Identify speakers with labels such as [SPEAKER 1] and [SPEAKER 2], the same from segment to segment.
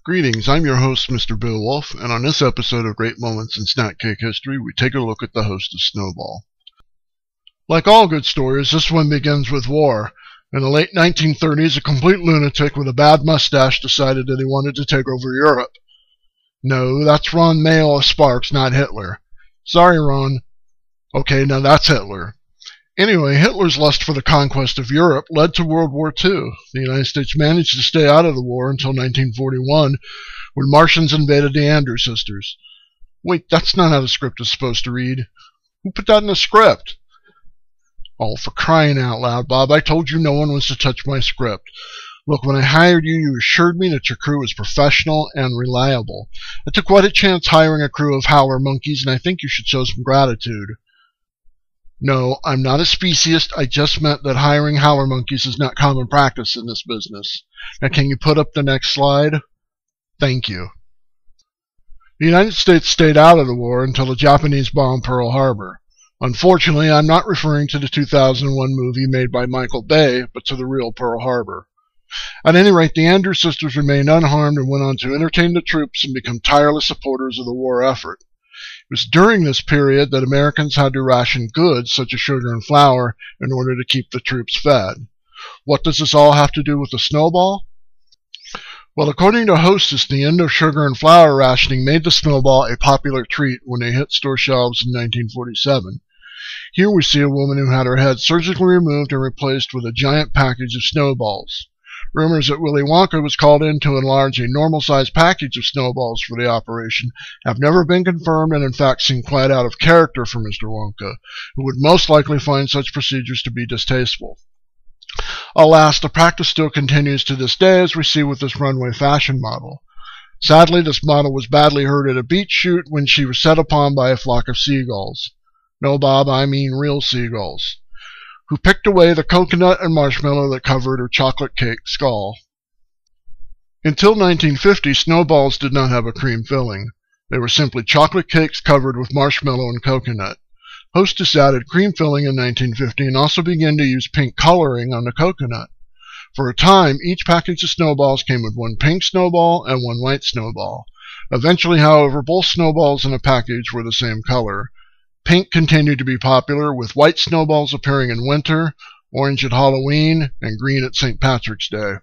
[SPEAKER 1] Greetings, I'm your host, Mr. Beowulf, and on this episode of Great Moments in Snack Cake History, we take a look at the Hostess Sno Ball. Like all good stories, this one begins with war. In the late 1930s, a complete lunatic with a bad mustache decided that he wanted to take over Europe. No, that's Ron Mayo of Sparks, not Hitler. Sorry, Ron. Okay, now that's Hitler. Anyway, Hitler's lust for the conquest of Europe led to World War II. The United States managed to stay out of the war until 1941, when Martians invaded the Andrews Sisters. Wait, that's not how the script is supposed to read. Who put that in the script? Oh, for crying out loud, Bob, I told you no one was to touch my script. Look, when I hired you, you assured me that your crew was professional and reliable. I took quite a chance hiring a crew of howler monkeys, and I think you should show some gratitude. No, I'm not a speciesist. I just meant that hiring howler monkeys is not common practice in this business. Now, can you put up the next slide? Thank you. The United States stayed out of the war until the Japanese bombed Pearl Harbor. Unfortunately, I'm not referring to the 2001 movie made by Michael Bay, but to the real Pearl Harbor. At any rate, the Andrews sisters remained unharmed and went on to entertain the troops and become tireless supporters of the war effort. It was during this period that Americans had to ration goods such as sugar and flour in order to keep the troops fed. What does this all have to do with the Sno Ball? Well, according to Hostess, the end of sugar and flour rationing made the Sno Ball a popular treat when they hit store shelves in 1947. Here we see a woman who had her head surgically removed and replaced with a giant package of snowballs. Rumors that Willy Wonka was called in to enlarge a normal-sized package of snowballs for the operation have never been confirmed and in fact seem quite out of character for Mr. Wonka, who would most likely find such procedures to be distasteful. Alas, the practice still continues to this day, as we see with this runway fashion model. Sadly, this model was badly hurt at a beach shoot when she was set upon by a flock of seagulls. No, Bob, I mean real seagulls, who picked away the coconut and marshmallow that covered her chocolate cake skull. Until 1950, snowballs did not have a cream filling. They were simply chocolate cakes covered with marshmallow and coconut. Hostess added cream filling in 1950 and also began to use pink coloring on the coconut. For a time, each package of snowballs came with one pink snowball and one white snowball. Eventually, however, both snowballs in a package were the same color. Pink continued to be popular, with white snowballs appearing in winter, orange at Halloween, and green at St. Patrick's Day.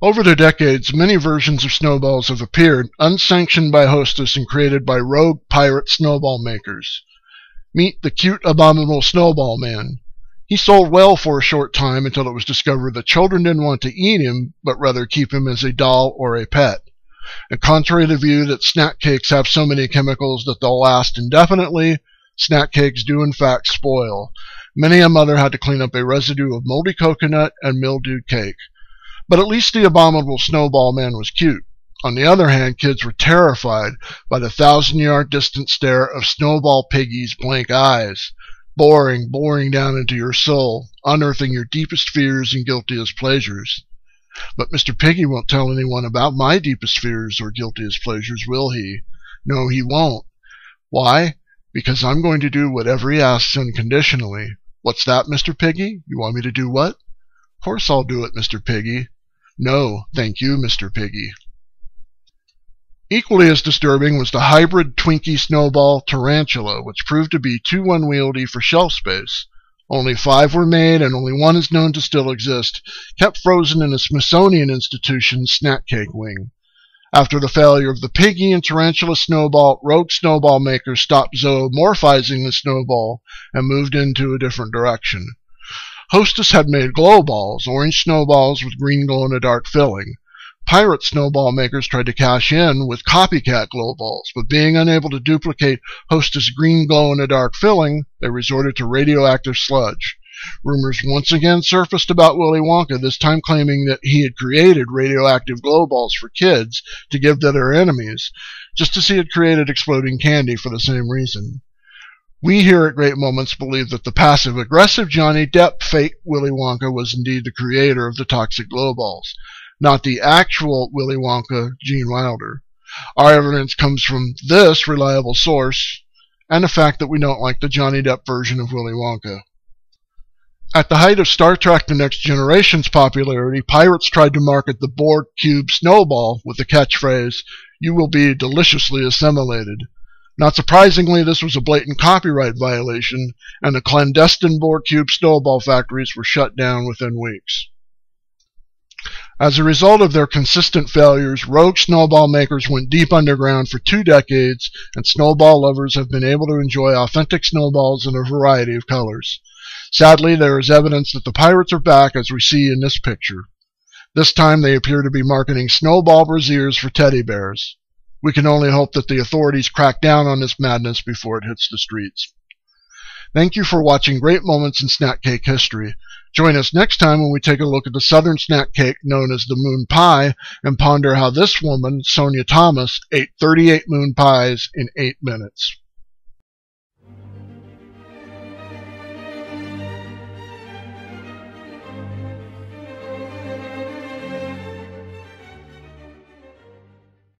[SPEAKER 1] Over the decades, many versions of snowballs have appeared, unsanctioned by Hostess and created by rogue pirate snowball makers. Meet the cute, abominable Snowball Man. He sold well for a short time until it was discovered that children didn't want to eat him, but rather keep him as a doll or a pet. And contrary to the view that snack cakes have so many chemicals that they'll last indefinitely, snack cakes do in fact spoil. Many a mother had to clean up a residue of moldy coconut and mildewed cake. But at least the abominable Snowball Man was cute. On the other hand, kids were terrified by the 1,000-yard distant stare of Snowball Piggy's blank eyes, boring down into your soul, unearthing your deepest fears and guiltiest pleasures. But Mr. Piggy won't tell anyone about my deepest fears or guiltiest pleasures, will he? No, he won't. Why? Because I'm going to do whatever he asks unconditionally. What's that, Mr. Piggy? You want me to do what? Of course I'll do it, Mr. Piggy. No, thank you, Mr. Piggy. Equally as disturbing was the hybrid Twinkie Snowball Tarantula, which proved to be too unwieldy for shelf space. Only 5 were made, and only one is known to still exist, kept frozen in a Smithsonian Institution snack cake wing. After the failure of the Piggy and Tarantula Snowball, rogue snowball makers stopped zoomorphizing the snowball and moved into a different direction. Hostess had made glow balls, orange snowballs with green glow-in-the-dark filling. Pirate snowball makers tried to cash in with copycat glow balls, but being unable to duplicate Hostess' green glow-in-the-dark filling, they resorted to radioactive sludge. Rumors once again surfaced about Willy Wonka, this time claiming that he had created radioactive glow balls for kids to give to their enemies, just as he had created exploding candy for the same reason. We here at Great Moments believe that the passive-aggressive Johnny Depp fake Willy Wonka was indeed the creator of the toxic glow balls, not the actual Willy Wonka, Gene Wilder. Our evidence comes from this reliable source, and the fact that we don't like the Johnny Depp version of Willy Wonka. At the height of Star Trek The Next Generation's popularity, pirates tried to market the Borg Cube Sno Ball with the catchphrase, "You will be deliciously assimilated." Not surprisingly, this was a blatant copyright violation, and the clandestine Borg Cube Sno Ball factories were shut down within weeks. As a result of their consistent failures, rogue snowball makers went deep underground for 2 decades, and snowball lovers have been able to enjoy authentic snowballs in a variety of colors. Sadly, there is evidence that the pirates are back, as we see in this picture. This time they appear to be marketing snowball brassieres for teddy bears. We can only hope that the authorities crack down on this madness before it hits the streets. Thank you for watching Great Moments in Snack Cake History. Join us next time when we take a look at the southern snack cake known as the moon pie and ponder how this woman, Sonia Thomas, ate 38 moon pies in 8 minutes.